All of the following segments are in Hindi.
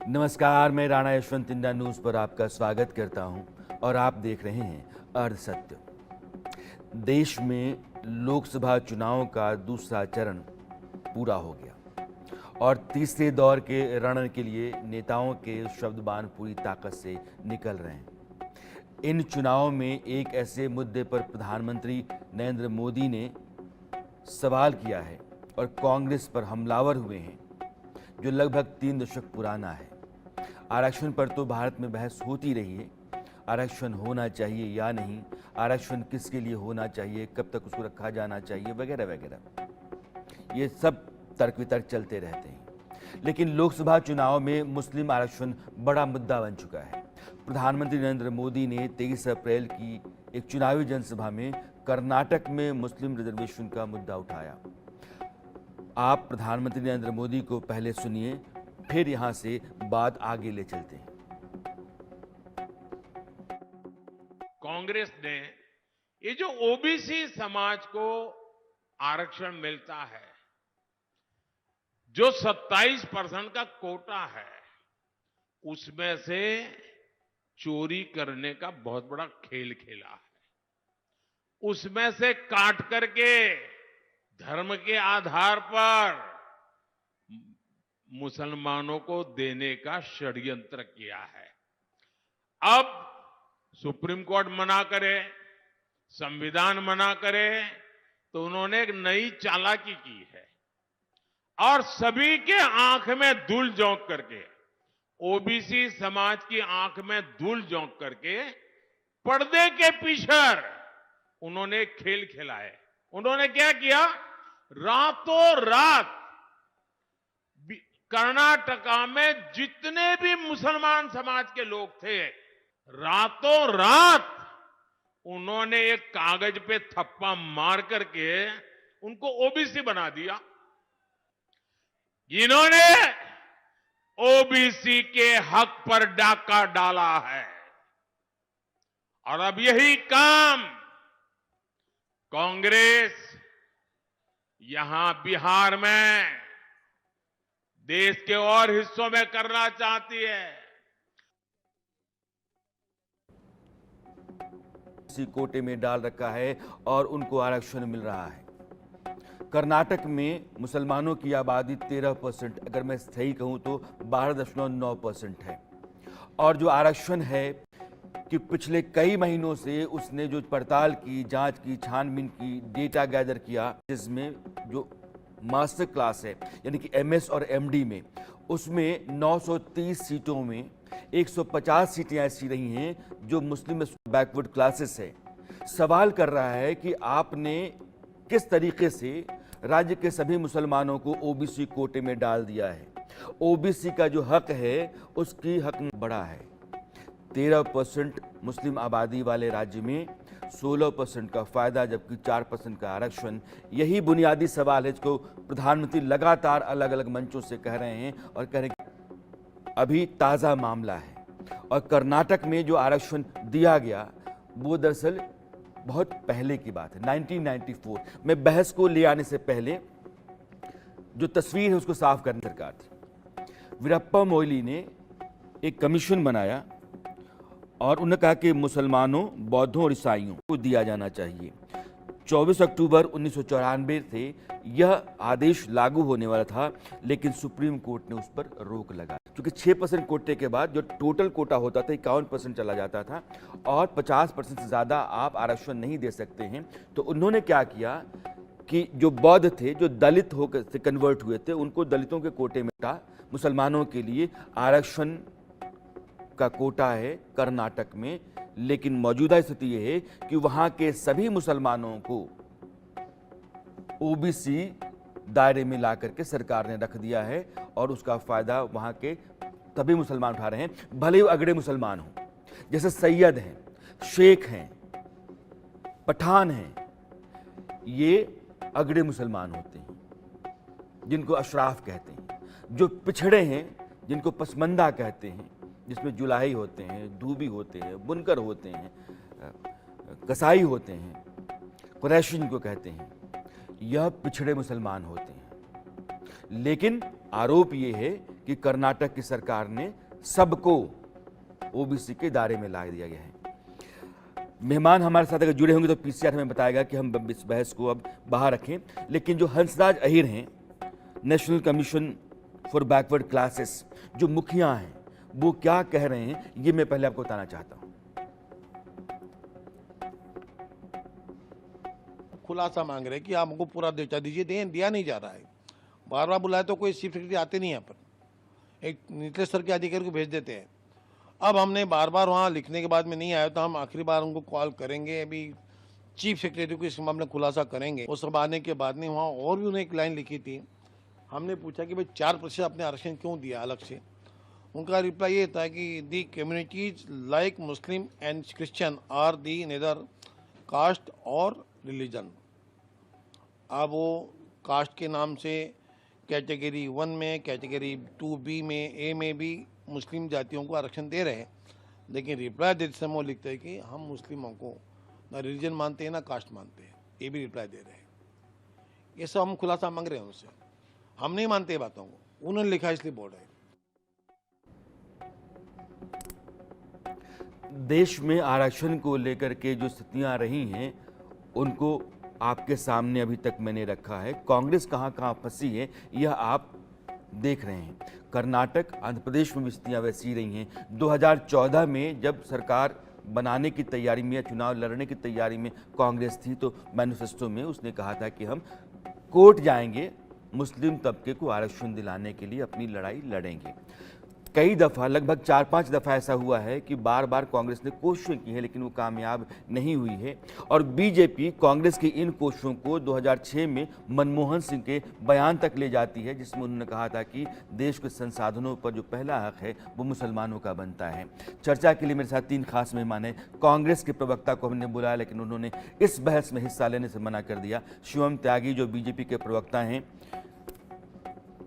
नमस्कार, मैं राणा यशवंत इंडिया न्यूज़ पर आपका स्वागत करता हूं और आप देख रहे हैं अर्ध सत्य। देश में लोकसभा चुनाव का दूसरा चरण पूरा हो गया और तीसरे दौर के रण के लिए नेताओं के शब्दबाण पूरी ताकत से निकल रहे हैं। इन चुनावों में एक ऐसे मुद्दे पर प्रधानमंत्री नरेंद्र मोदी ने सवाल किया है और कांग्रेस पर हमलावर हुए हैं, जो लगभग 3 दशक पुराना है। आरक्षण पर तो भारत में बहस होती रही है, आरक्षण होना चाहिए या नहीं, आरक्षण किसके लिए होना चाहिए, कब तक उसको रखा जाना चाहिए, वगैरह वगैरह। ये सब तर्क वितर्क चलते रहते हैं। लेकिन लोकसभा चुनाव में मुस्लिम आरक्षण बड़ा मुद्दा बन चुका है। प्रधानमंत्री नरेंद्र मोदी ने 23 अप्रैल की एक चुनावी जनसभा में कर्नाटक में मुस्लिम रिजर्वेशन का मुद्दा उठाया। आप प्रधानमंत्री नरेंद्र मोदी को पहले सुनिए, फिर यहां से बात आगे ले चलते हैं। कांग्रेस ने ये जो ओबीसी समाज को आरक्षण मिलता है, जो 27% का कोटा है, उसमें से चोरी करने का बहुत बड़ा खेल खेला है। उसमें से काट करके धर्म के आधार पर मुसलमानों को देने का षड्यंत्र किया है। अब सुप्रीम कोर्ट मना करे, संविधान मना करे, तो उन्होंने एक नई चालाकी की है और सभी के आंख में धूल झोंक करके, ओबीसी समाज की आंख में धूल झोंक करके पर्दे के पीछे उन्होंने खेल खेला है। उन्होंने क्या किया? रातों रात कर्नाटका में जितने भी मुसलमान समाज के लोग थे, रातों रात उन्होंने एक कागज पे थप्पा मार करके उनको ओबीसी बना दिया। इन्होंने ओबीसी के हक पर डाका डाला है और अब यही काम कांग्रेस यहां बिहार में, देश के और हिस्सों में करना चाहती है। इसी कोटे में डाल रखा है और उनको आरक्षण मिल रहा है। कर्नाटक में मुसलमानों की आबादी 13%, अगर मैं सही कहूं तो 12.9% है। और जो आरक्षण है कि पिछले कई महीनों से उसने जो पड़ताल की, जांच की, छानबीन की, डेटा गैदर किया, जिसमें जो मास्टर क्लास है यानी कि एमएस और एमडी में, उसमें 930 सीटों में 150 सीटें ऐसी रही हैं जो मुस्लिम बैकवर्ड क्लासेस है। सवाल कर रहा है कि आपने किस तरीके से राज्य के सभी मुसलमानों को ओबीसी कोटे में डाल दिया है। ओबीसी का जो हक है उसकी हक बड़ा है। 13% मुस्लिम आबादी वाले राज्य में 16% का फायदा, जबकि 4% का आरक्षण। यही बुनियादी सवाल है जिसको प्रधानमंत्री लगातार अलग अलग मंचों से कह रहे हैं और कह रहे हैं अभी ताज़ा मामला है। और कर्नाटक में जो आरक्षण दिया गया वो दरअसल बहुत पहले की बात है, 1994 में। बहस को ले आने से पहले जो तस्वीर है उसको साफ करने सरकार थी। वीरप्पा मोइली ने एक कमीशन बनाया और उन्होंने कहा कि मुसलमानों, बौद्धों और ईसाइयों को दिया जाना चाहिए। 24 अक्टूबर 1994 से यह आदेश लागू होने वाला था, लेकिन सुप्रीम कोर्ट ने उस पर रोक लगा, क्योंकि 6% कोटे के बाद जो टोटल कोटा होता था 51% चला जाता था और 50% से ज़्यादा आप आरक्षण नहीं दे सकते हैं। तो उन्होंने क्या किया कि जो बौद्ध थे, जो दलित होकर से कन्वर्ट हुए थे, उनको दलितों के कोटे में था। मुसलमानों के लिए आरक्षण का कोटा है कर्नाटक में, लेकिन मौजूदा स्थिति यह है कि वहां के सभी मुसलमानों को ओबीसी दायरे में ला करके सरकार ने रख दिया है और उसका फायदा वहां के सभी मुसलमान उठा रहे हैं, भले ही अगड़े मुसलमान हों। जैसे सैयद हैं, शेख हैं, पठान हैं, ये अगड़े मुसलमान होते हैं जिनको अशराफ कहते हैं। जो पिछड़े हैं जिनको पसमंदा कहते हैं, जिसमें जुलाही होते हैं, धूबी होते हैं, बुनकर होते हैं, कसाई होते हैं, कुरैशी जिनको कहते हैं, यह पिछड़े मुसलमान होते हैं। लेकिन आरोप ये है कि कर्नाटक की सरकार ने सबको ओबीसी के दायरे में ला दिया गया है। मेहमान हमारे साथ अगर जुड़े होंगे तो पीसीआर हमें बताएगा कि हम इस बहस को अब बाहर रखें, लेकिन जो हंसराज अहीर हैं, national commission for backward classes, जो मुखिया हैं, वो क्या कह रहे हैं ये मैं पहले आपको बताना चाहता हूं। खुलासा मांग रहे हैं कि आप हमको पूरा डेटा दीजिए, दिया नहीं जा रहा है। बार बार बुलाए तो कोई चीफ सेक्रेटरी आते नहीं यहाँ पर, एक निचले स्तर के अधिकारी को भेज देते हैं। अब हमने बार बार वहाँ लिखने के बाद में नहीं आया तो हम आखिरी बार उनको कॉल करेंगे, अभी चीफ सेक्रेटरी को इस मामले में खुलासा करेंगे। वो सब आने के बाद में वहाँ और भी उन्हें एक लाइन लिखी थी, हमने पूछा कि भाई 4% आपने आरक्षण क्यों दिया अलग से। उनका रिप्लाई ये था कि the communities like Muslim and Christian are the neither caste और रिलीजन। अब वो कास्ट के नाम से कैटेगरी 1 में, कैटेगरी 2B में, ए में भी मुस्लिम जातियों को आरक्षण दे रहे हैं, लेकिन रिप्लाई देते समय वो लिखते हैं कि हम मुस्लिमों को ना रिलीजन मानते हैं ना कास्ट मानते हैं, ये भी रिप्लाई दे रहे हैं। ये सब हम खुलासा मांग रहे हैं उनसे, हम नहीं मानते बातों को, उन्होंने लिखा इसलिए बोल रहे हैं। देश में आरक्षण को लेकर के जो स्थितियां रही हैं उनको आपके सामने अभी तक मैंने रखा है। कांग्रेस कहां कहां फंसी है यह आप देख रहे हैं। कर्नाटक, आंध्र प्रदेश में भी स्थितियां वैसी रही हैं। 2014 में जब सरकार बनाने की तैयारी में या चुनाव लड़ने की तैयारी में कांग्रेस थी तो मैनिफेस्टो में उसने कहा था कि हम कोर्ट जाएंगे, मुस्लिम तबके को आरक्षण दिलाने के लिए अपनी लड़ाई लड़ेंगे। कई दफ़ा, लगभग 4-5 दफ़ा ऐसा हुआ है कि बार बार कांग्रेस ने कोशिशें की है लेकिन वो कामयाब नहीं हुई है। और बीजेपी कांग्रेस की इन कोशिशों को 2006 में मनमोहन सिंह के बयान तक ले जाती है, जिसमें उन्होंने कहा था कि देश के संसाधनों पर जो पहला हक है वो मुसलमानों का बनता है। चर्चा के लिए मेरे साथ 3 खास मेहमान हैं। कांग्रेस के प्रवक्ता को हमने बुलाया लेकिन उन्होंने इस बहस में हिस्सा लेने से मना कर दिया। शिवम त्यागी जो बीजेपी के प्रवक्ता हैं,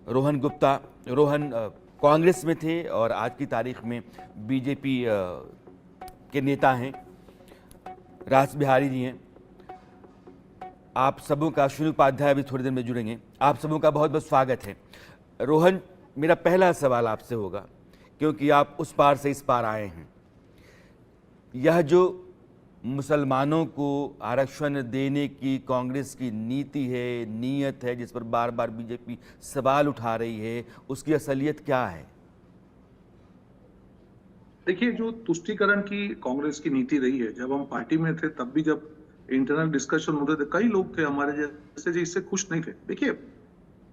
रोहन गुप्ता, रोहन कांग्रेस में थे और आज की तारीख में बीजेपी के नेता हैं, रास बिहारी जी हैं। आप सबों का, अश्विनी उपाध्याय अभी थोड़ी देर में जुड़ेंगे, आप सबों का बहुत बहुत स्वागत है। रोहन, मेरा पहला सवाल आपसे होगा क्योंकि आप उस पार से इस पार आए हैं। यह जो मुसलमानों को आरक्षण देने की कांग्रेस की नीति है, नीयत है, जिस पर बार बार बीजेपी सवाल उठा रही है, उसकी असलियत क्या है? देखिए, जो तुष्टीकरण की कांग्रेस की नीति रही है, जब हम पार्टी में थे तब भी जब इंटरनल डिस्कशन होते थे, कई लोग थे हमारे जैसे जो इससे खुश नहीं थे। देखिए,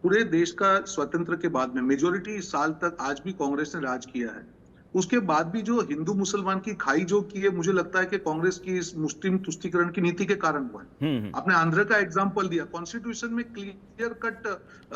पूरे देश का स्वतंत्र के बाद में मेजोरिटी साल तक आज भी कांग्रेस ने राज किया है। उसके बाद भी जो हिंदू मुसलमान की खाई जो की है, मुझे लगता है कि कांग्रेस की इस मुस्लिम तुष्टीकरण की नीति के कारण हुआ है। आपने आंध्र का एग्जांपल दिया, कॉन्स्टिट्यूशन में क्लियर कट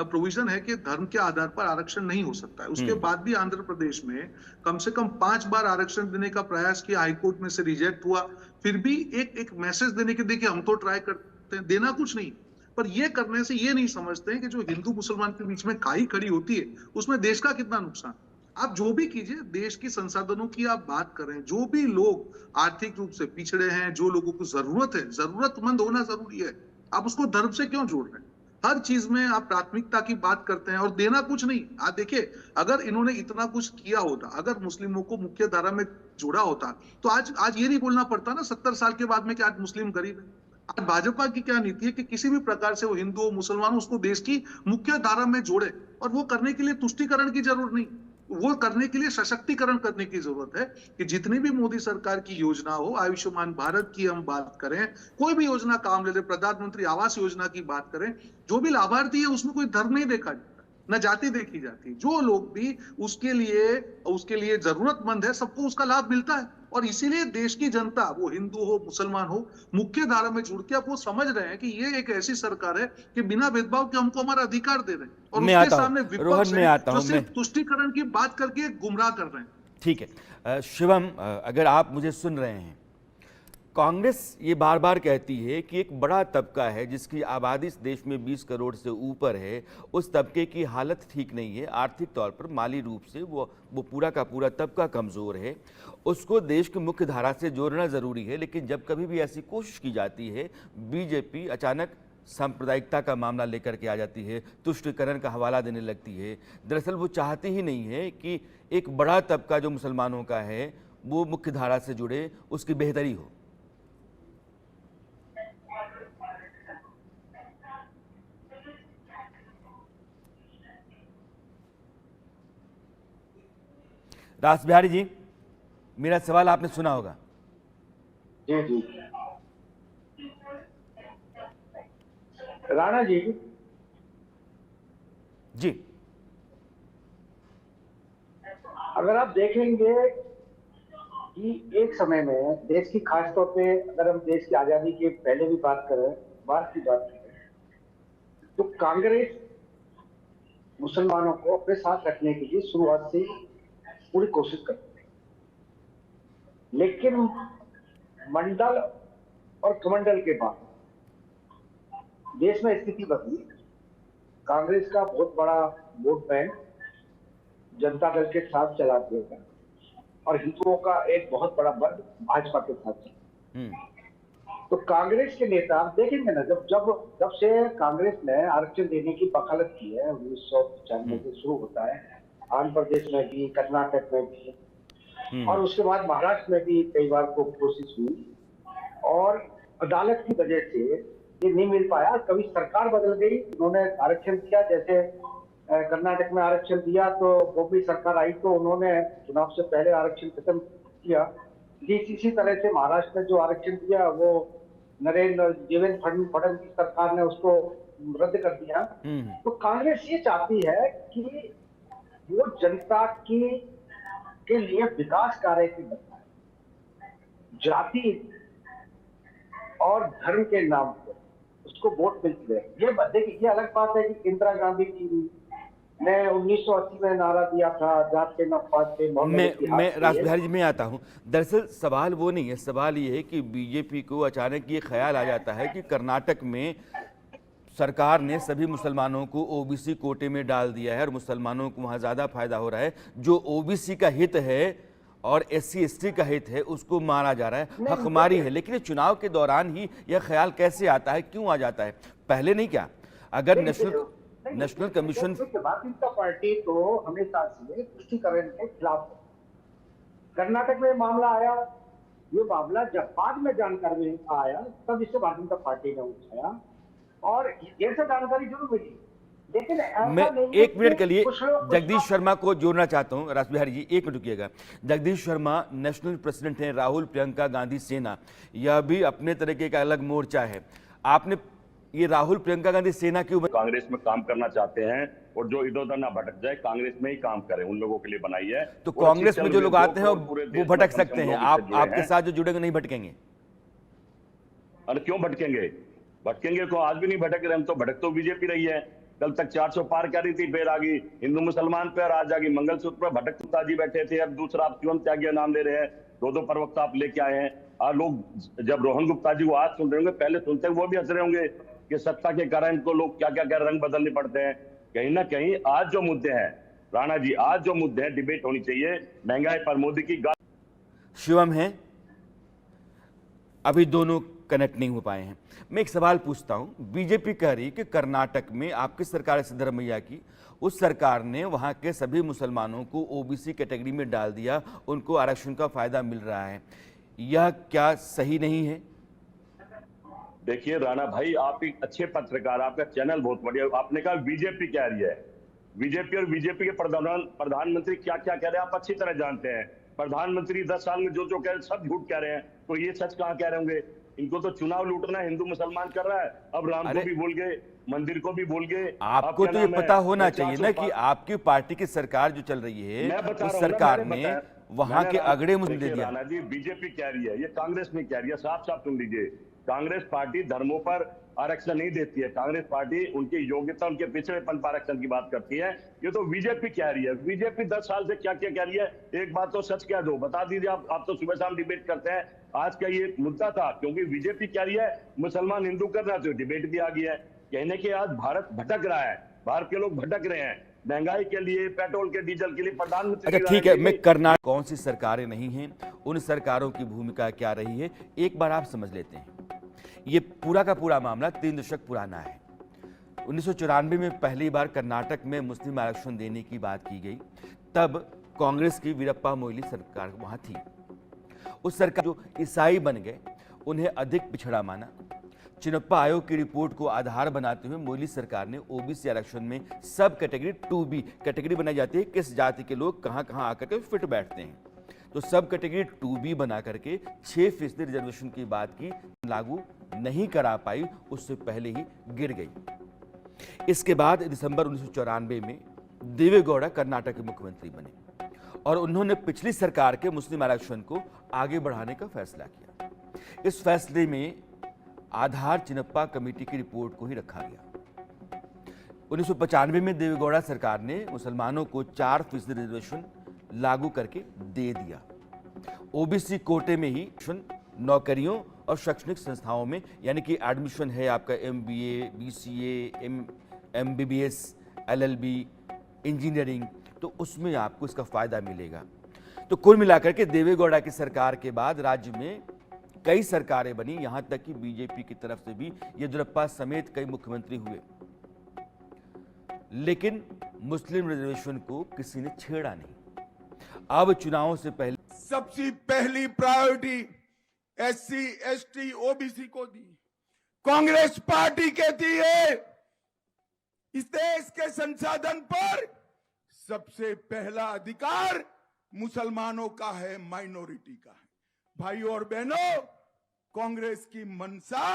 प्रोविजन है कि धर्म के आधार पर आरक्षण नहीं हो सकता है। उसके बाद भी आंध्र प्रदेश में कम से कम 5 बार आरक्षण देने का प्रयास किया, हाईकोर्ट में से रिजेक्ट हुआ। फिर भी एक मैसेज देने के, देखिए हम तो ट्राई करते हैं, देना कुछ नहीं, पर ये करने से ये नहीं समझते हैं कि जो हिंदू मुसलमान के बीच में खाई खड़ी होती है उसमें देश का कितना नुकसान। आप जो भी कीजिए, देश की संसाधनों की आप बात करें, जो भी लोग आर्थिक रूप से पिछड़े हैं, जो लोगों को जरूरत है, जरूरतमंद होना जरूरी है, आप उसको धर्म से क्यों जोड़ रहे हैं? हर चीज में आप प्राथमिकता की बात करते हैं और देना कुछ नहीं। आप देखिए, अगर इन्होंने इतना कुछ किया होता, अगर मुस्लिमों को मुख्य धारा में जोड़ा होता तो आज ये नहीं बोलना पड़ता ना 70 साल के बाद में कि आज मुस्लिम गरीब है। आज भाजपा की क्या नीति है कि किसी भी प्रकार से वो हिंदू हो, मुसलमान हो, उसको देश की मुख्य धारा में जोड़े। और वो करने के लिए तुष्टीकरण की जरूरत नहीं, वो करने के लिए सशक्तिकरण करने की जरूरत है कि जितनी भी मोदी सरकार की योजना हो, आयुष्मान भारत की हम बात करें, कोई भी योजना काम ले ले, प्रधानमंत्री आवास योजना की बात करें, जो भी लाभार्थी है उसमें कोई धर्म नहीं देखा जाता, न जाति देखी जाती। जो लोग भी उसके लिए जरूरतमंद है, सबको उसका लाभ मिलता है। और इसीलिए देश की जनता, वो हिंदू हो, मुसलमान हो, मुख्य धारा में जुड़ के अब वो समझ रहे हैं कि ये एक ऐसी सरकार है कि बिना भेदभाव के हमको हमारा अधिकार दे रहे हैं। और उसके सामने विपक्ष है जो सिर्फ तुष्टीकरण की बात करके गुमराह कर रहे हैं। ठीक है शिवम, अगर आप मुझे सुन रहे हैं, कांग्रेस ये बार बार कहती है कि एक बड़ा तबका है जिसकी आबादी इस देश में 20 करोड़ से ऊपर है, उस तबके की हालत ठीक नहीं है, आर्थिक तौर पर, माली रूप से वो पूरा का पूरा तबका कमज़ोर है, उसको देश की मुख्य धारा से जोड़ना ज़रूरी है। लेकिन जब कभी भी ऐसी कोशिश की जाती है, बीजेपी अचानक सांप्रदायिकता का मामला लेकर के आ जाती है, तुष्टीकरण का हवाला देने लगती है। दरअसल वो चाहती ही नहीं है कि एक बड़ा तबका जो मुसलमानों का है वो मुख्य धारा से जुड़े, उसकी बेहतरी हो। रास बिहारी जी, मेरा सवाल आपने सुना होगा। जी जी राणा जी, जी अगर आप देखेंगे कि एक समय में देश की, खासतौर पे अगर हम देश की आजादी के पहले भी बात करें, बाद की बात करें, तो कांग्रेस मुसलमानों को अपने साथ रखने के लिए शुरुआत से ही पूरी कोशिश करती थी। लेकिन मंडल और कमंडल के बाद देश में स्थिति बदली। कांग्रेस का बहुत बड़ा वोट बैंक जनता दल के साथ चला दिया और हिंदुओं का एक बहुत बड़ा वर्ग भाजपा के साथ चला। तो कांग्रेस के नेता देखेंगे ना, जब से कांग्रेस ने आरक्षण देने की वकालत की है, 1995 से शुरू होता है, आंध्र प्रदेश में भी, कर्नाटक में भी, और उसके बाद महाराष्ट्र में भी कई बार को कोशिश हुई और अदालत की वजह से ये नहीं मिल पाया। कभी सरकार बदल गई, उन्होंने आरक्षण दिया, जैसे कर्नाटक में आरक्षण दिया तो वो भी सरकार आई तो उन्होंने चुनाव से पहले आरक्षण खत्म किया। इसी तरह से महाराष्ट्र में जो आरक्षण दिया वो देवेंद्र फडणवीस सरकार ने उसको रद्द कर दिया। तो कांग्रेस ये चाहती है कि वो जनता के लिए विकास कार्य की बजाय जाति और धर्म के नाम पर उसको वोट मिलती है। ये अलग बात है कि इंदिरा गांधी जी ने 1980 में नारा दिया था, जात के न पात के। मैं रास बिहारी जी में आता हूं। दरअसल सवाल वो नहीं है, सवाल ये है कि बीजेपी को अचानक ये ख्याल आ जाता है कि कर्नाटक में सरकार ने सभी मुसलमानों को ओबीसी कोटे में डाल दिया है और मुसलमानों को वहाँ ज़्यादा फायदा हो रहा है। जो ओबीसी का हित है और एससी एसटी का हित है उसको मारा जा रहा है, हकमारी है। लेकिन चुनाव के दौरान ही यह ख्याल कैसे आता है, क्यों आ जाता है? पहले नहीं क्या? अगर national commission, Bharatiya Janata party तो हमेशा से तुष्टीकरण के खिलाफ है। कर्नाटक में मामला आया, ये मामला जब बाद में जानकारी में आया तब इसे भारतीय जनता पार्टी ने उठाया और देर से जानकारी जरूर मिली। लेकिन मैं एक मिनट के लिए जगदीश शर्मा को जोड़ना चाहता हूं। रास बिहारी जी, एक मिनट रुकिएगा। जगदीश शर्मा नेशनल प्रेसिडेंट हैं राहुल प्रियंका गांधी सेना, यह भी अपने तरीके का अलग मोर्चा है। आपने ये राहुल प्रियंका गांधी सेना क्यों? कांग्रेस में काम करना चाहते हैं और जो इधर उधर ना भटक जाए, कांग्रेस में ही काम करें, उन लोगों के लिए बनाई है। तो कांग्रेस में जो लोग आते हैं वो भटक सकते हैं, आपके साथ जो जुड़ेंगे नहीं भटकेंगे? अरे क्यों भटकेंगे? भटकेंगे तो आज भी नहीं भटक रहे हम, तो भटक तो बीजेपी रही है। कल तक 400 पार कर रही थी, फिर आ गई हिंदू मुसलमान पर, आज आ गई मंगलसूत्र पर। भटक जी बैठे थे, अब दूसरा आप शिवम त्यागी नाम ले रहे हैं, दो प्रवक्ता आप लेके आए हैं। और लोग जब रोहन गुप्ता जी को आज सुन रहे होंगे, पहले सुनते वो भी हंस रहे होंगे कि सत्ता के कारण को लोग क्या क्या क्या रंग बदलने पड़ते हैं। कहीं ना कहीं आज जो मुद्दे हैं राणा जी, आज जो मुद्दे हैं, डिबेट होनी चाहिए। महंगाई पर मोदी की शिवम है, अभी दोनों कनेक्ट नहीं हो पाए हैं। मैं एक सवाल पूछता हूं। बीजेपी कह रही कि कर्नाटक में आपकी सरकार सिद्धरमैया की, उस सरकार ने वहां के सभी मुसलमानों को ओबीसी कैटेगरी में डाल दिया, उनको आरक्षण का फायदा मिल रहा है। यह क्या सही नहीं है? देखिए राणा भाई, आप एक अच्छे पत्रकार, आपका चैनल बहुत बढ़िया। आपने कहा बीजेपी कह रही है, बीजेपी और बीजेपी के प्रधानमंत्री क्या क्या कह रहे हैं आप अच्छी तरह जानते हैं। प्रधानमंत्री 10 साल में जो जो कह रहे हैं सब झूठ कह रहे हैं, तो ये सच कहाँ कह रहे होंगे? इनको तो चुनाव लूटना हिंदू मुसलमान कर रहा है। अब राम को भी भूल गए, मंदिर को भी भूल गए। आपको तो ये पता होना चाहिए ना कि आपकी पार्टी की सरकार जो चल रही है, उस सरकार ने वहां के अगड़े मुद्दे दे दिया। जी बीजेपी कह रही है, ये कांग्रेस नहीं कह रही है। साफ साफ सुन लीजिए, कांग्रेस पार्टी धर्मों पर आरक्षण नहीं देती है। कांग्रेस पार्टी उनकी योग्यता, उनके पिछड़ेपन पर आरक्षण की बात करती है। ये तो बीजेपी कह रही है। बीजेपी 10 साल से क्या क्या कह रही है, एक बात तो सच कह दो, बता दीजिए। आप तो सुबह शाम डिबेट करते हैं, आज का ये मुद्दा था, क्योंकि बीजेपी कह रही है मुसलमान हिंदू कर रहा, तो डिबेट भी आ गई है। कहने के आज भारत भटक रहा है, भारत के लोग भटक रहे हैं महंगाई के लिए, पेट्रोल के डीजल के लिए। प्रधानमंत्री, अच्छा ठीक है, मैं कर्नाटक कौन सी सरकारें नहीं हैं, उन सरकारों की भूमिका क्या रही है, एक बार आप समझ लेते हैं। ये पूरा का पूरा मामला 3 दशक पुराना है। 1994 में पहली बार कर्नाटक में मुस्लिम आरक्षण देने की बात की गई। तब कांग्रेस की वीरप्पा मोइली सरकार वहां थी। उस सरकार जो ईसाई बन गए उन्हें अधिक पिछड़ा माना। चिनप्पा आयोग की रिपोर्ट को आधार बनाते हुए मोइली सरकार ने ओबीसी आरक्षण में सब कैटेगरी 2B कैटेगरी बनाई जाती है, किस जाति के लोग कहां कहां आकर के फिट बैठते हैं। तो सब कैटेगरी 2B बना करके 6% रिजर्वेशन की बात की, लागू नहीं करा पाई, उससे पहले ही गिर गई। इसके बाद दिसंबर 1994 में देवेगौड़ा कर्नाटक के मुख्यमंत्री बने और उन्होंने पिछली सरकार के मुस्लिम आरक्षण को आगे बढ़ाने का फैसला किया। इस फैसले में आधार चिनप्पा कमेटी की रिपोर्ट को ही रखा गया। 1995 में देवेगौड़ा सरकार ने मुसलमानों को 4% रिजर्वेशन लागू करके दे दिया। ओबीसी कोटे में ही नौकरियों और शैक्षणिक संस्थाओं में, यानी कि एडमिशन है आपका MBA, BCA, MBBS, LLB, engineering, तो उसमें आपको इसका फायदा मिलेगा। तो कुल मिलाकर के देवेगौड़ा की सरकार के बाद राज्य में कई सरकारें बनी, यहां तक कि बीजेपी की तरफ से भी येदियुरप्पा समेत कई मुख्यमंत्री हुए, लेकिन मुस्लिम रिजर्वेशन को किसी ने छेड़ा नहीं। अब चुनावों से पहले सबसे पहली प्रायोरिटी SC, ST, OBC को दी। कांग्रेस पार्टी कहती है इस देश के संसाधन पर सबसे पहला अधिकार मुसलमानों का है, माइनॉरिटी का है। भाइयों और बहनों, कांग्रेस की मंशा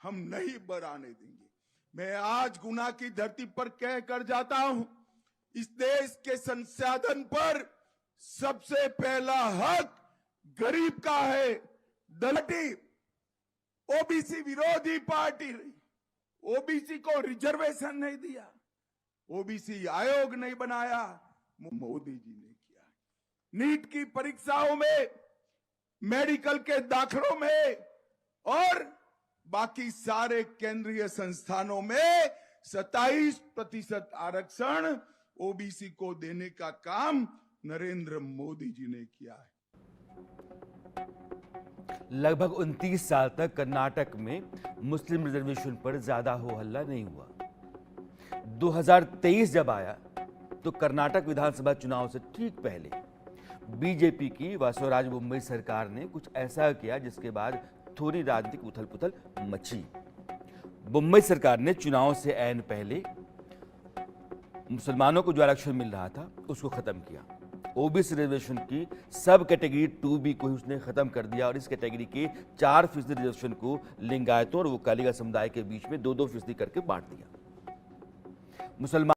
हम नहीं बढ़ाने देंगे। मैं आज गुना की धरती पर कह कर जाता हूं, इस देश के संसाधन पर सबसे पहला हक गरीब का है। दलती ओबीसी विरोधी पार्टी रही, ओबीसी को रिजर्वेशन नहीं दिया, ओबीसी आयोग नहीं बनाया, मोदी जी ने किया। नीट की परीक्षाओं में, मेडिकल के दाखलों में और बाकी सारे केंद्रीय संस्थानों में 27% आरक्षण ओबीसी को देने का काम नरेंद्र मोदी जी ने किया है। लगभग 29 साल तक कर्नाटक में मुस्लिम रिजर्वेशन पर ज्यादा हो हल्ला नहीं हुआ। 2023 जब आया तो कर्नाटक विधानसभा चुनाव से ठीक पहले बीजेपी की वासवराज मुंबई सरकार ने कुछ ऐसा किया जिसके बाद थोड़ी राजनीतिक उथल पुथल मची। मुंबई सरकार ने चुनाव से ऐन पहले मुसलमानों को जो आरक्षण मिल रहा था उसको खत्म किया। ओबीसी रिजर्वेशन की सब कैटेगरी 2B को ही उसने खत्म कर दिया और इस कैटेगरी के 4% रिजर्वेशन को लिंगायतों और वकालिका समुदाय के बीच में 2-2% करके बांट दिया। मुसलमान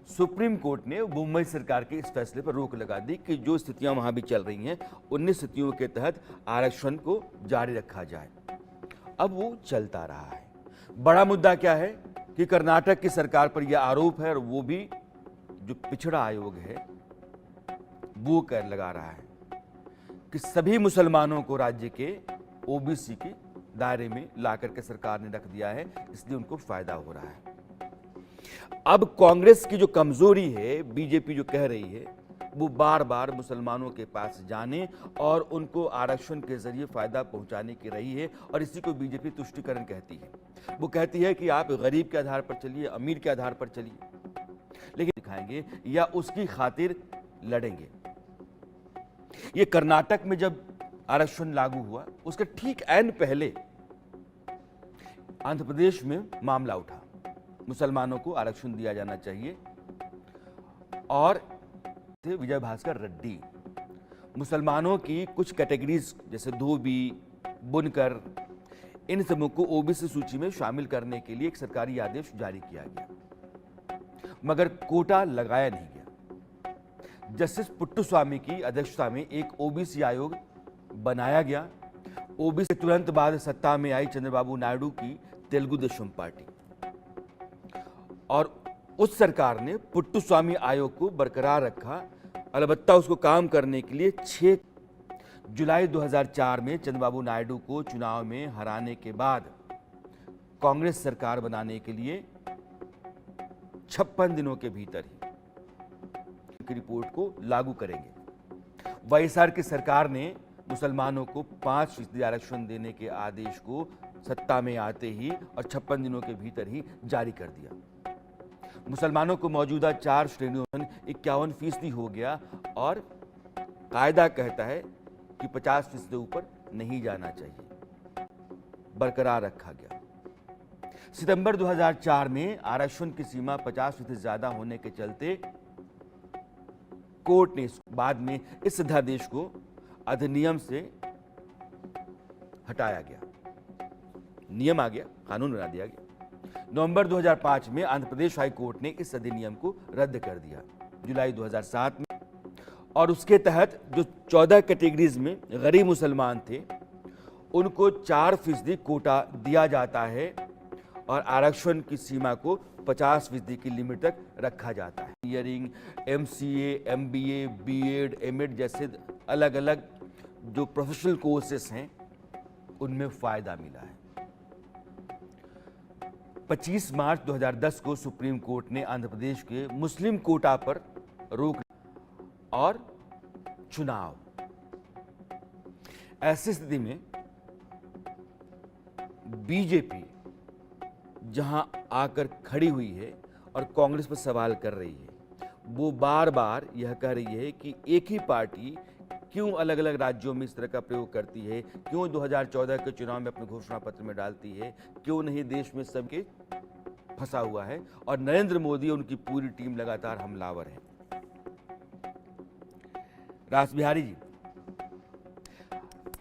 सुप्रीम कोर्ट ने मुंबई सरकार के इस फैसले पर रोक लगा दी कि जो स्थितियां वहां भी चल रही हैं, उन स्थितियों के तहत आरक्षण को जारी रखा जाए। अब वो चलता रहा है। बड़ा मुद्दा क्या है कि कर्नाटक की सरकार पर यह आरोप है और वो भी जो पिछड़ा आयोग है वो कर लगा रहा है कि सभी मुसलमानों को राज्य के ओबीसी के दायरे में लाकर के सरकार ने रख दिया है, इसलिए उनको फायदा हो रहा है। अब कांग्रेस की जो कमजोरी है, बीजेपी जो कह रही है, वो बार बार मुसलमानों के पास जाने और उनको आरक्षण के जरिए फायदा पहुंचाने की रही है और इसी को बीजेपी तुष्टीकरण कहती है। वो कहती है कि आप गरीब के आधार पर चलिए, अमीर के आधार पर चलिए, लेकिन दिखाएंगे या उसकी खातिर लड़ेंगे। ये कर्नाटक में जब आरक्षण लागू हुआ उसके ठीक ऐन पहले आंध्र प्रदेश में मामला उठा, मुसलमानों को आरक्षण दिया जाना चाहिए और विजय भास्कर रेड्डी मुसलमानों की कुछ कैटेगरीज जैसे धोबी, बुनकर, इन सबों को ओबीसी सूची में शामिल करने के लिए एक सरकारी आदेश जारी किया गया, मगर कोटा लगाया नहीं गया। जस्टिस पुट्टुस्वामी की अध्यक्षता में एक ओबीसी आयोग बनाया गया। ओबीसी के तुरंत बाद सत्ता में आई चंद्रबाबू नायडू की तेलुगु देशम पार्टी और उस सरकार ने पुट्टुस्वामी आयोग को बरकरार रखा। अलबत्ता उसको काम करने के लिए 6 जुलाई 2004 में चंद्रबाबू नायडू को चुनाव में हराने के बाद कांग्रेस सरकार बनाने के लिए 56 दिनों के भीतर ही की रिपोर्ट को लागू करेंगे। वाईएसआर की सरकार ने मुसलमानों को 5% आरक्षण देने के आदेश को सत्ता में आते ही और 56 दिनों के भीतर ही जारी कर दिया। मुसलमानों को मौजूदा 4 श्रेणियों में 51% हो गया और कायदा कहता है कि 50% से ऊपर नहीं जाना चाहिए, बरकरार रखा गया। सितंबर 2004 में आरक्षण की सीमा 50% ज्यादा होने के चलते कोर्ट ने बाद में इस अध्यादेश को अधिनियम से हटाया गया, नियम आ गया, कानून बना दिया गया। नवंबर 2005 में आंध्र प्रदेश हाई कोर्ट ने इस अधिनियम को रद्द कर दिया। जुलाई 2007 में और उसके तहत जो 14 कैटेगरीज में गरीब मुसलमान थे उनको 4% कोटा दिया जाता है और आरक्षण की सीमा को 50% की लिमिट तक रखा जाता है। Engineering, MCA, MBA, B.Ed, M.Ed जैसे अलग अलग जो प्रोफेशनल कोर्सेस हैं उनमें फायदा मिला है। 25 मार्च 2010 को सुप्रीम कोर्ट ने आंध्र प्रदेश के मुस्लिम कोटा पर रोक और चुनाव। ऐसी स्थिति में बीजेपी जहां आकर खड़ी हुई है और कांग्रेस पर सवाल कर रही है, वो बार बार यह कह रही है कि एक ही पार्टी क्यों अलग अलग राज्यों में इस तरह का प्रयोग करती है, क्यों 2014 के चुनाव में अपने घोषणा पत्र में डालती है, क्यों नहीं देश में सबके फंसा हुआ है और नरेंद्र मोदी और उनकी पूरी टीम लगातार हमलावर है। रास बिहारी जी,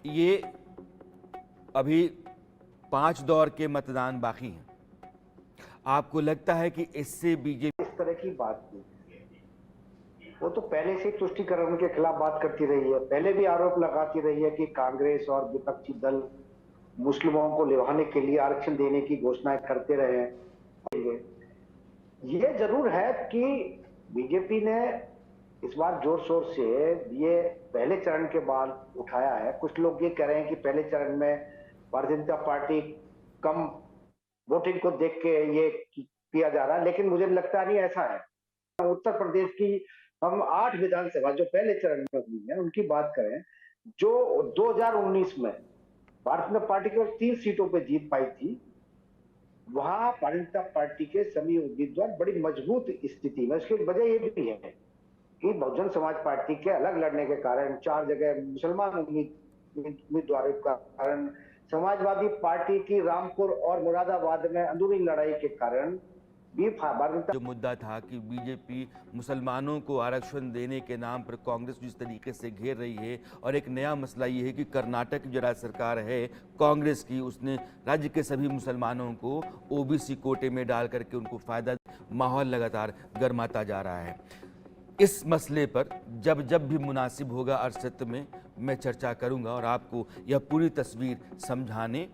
ये अभी 5 दौर के मतदान बाकी हैं, आपको लगता है कि इससे बीजेपी इस तरह की बात नहीं, वो तो पहले से तुष्टीकरण के खिलाफ बात करती रही है, पहले भी आरोप लगाती रही है कि कांग्रेस और विपक्षी दल मुस्लिमों को लिवाने के लिए आरक्षण देने की घोषणाएं करते रहे हैं। ये जरूर है कि बीजेपी ने इस बार जोर शोर से ये पहले चरण के बाद उठाया है। कुछ लोग ये कह रहे हैं कि पहले चरण में भारतीय जनता पार्टी कम वोटिंग को देख के ये किया जा रहा है, लेकिन मुझे लगता नहीं ऐसा है। उत्तर प्रदेश की हम 8 विधानसभा जो पहले चरण में हुई है उनकी बात करें, जो 2019 में भारतीय जनता पार्टी केवल 3 सीटों पे जीत पाई थी, वहां भारतीय जनता पार्टी के सभी उम्मीदवार बड़ी मजबूत स्थिति में। उसकी वजह ये भी है कि बहुजन समाज पार्टी के अलग लड़ने के कारण, 4 जगह मुसलमान उम्मीदवारों का कारण, समाजवादी पार्टी की रामपुर और मुरादाबाद में अंदरूनी लड़ाई के कारण भी जो मुद्दा था कि बीजेपी मुसलमानों को आरक्षण देने के नाम पर कांग्रेस जिस तरीके से घेर रही है, और एक नया मसला ये है कि कर्नाटक की जो राज्य सरकार है कांग्रेस की, उसने राज्य के सभी मुसलमानों को ओबीसी कोटे में डाल करके उनको फायदा, माहौल लगातार गर्माता जा रहा है। इस मसले पर जब भी मुनासिब होगा अर्शत में मैं चर्चा करूंगा और आपको यह पूरी तस्वीर समझाने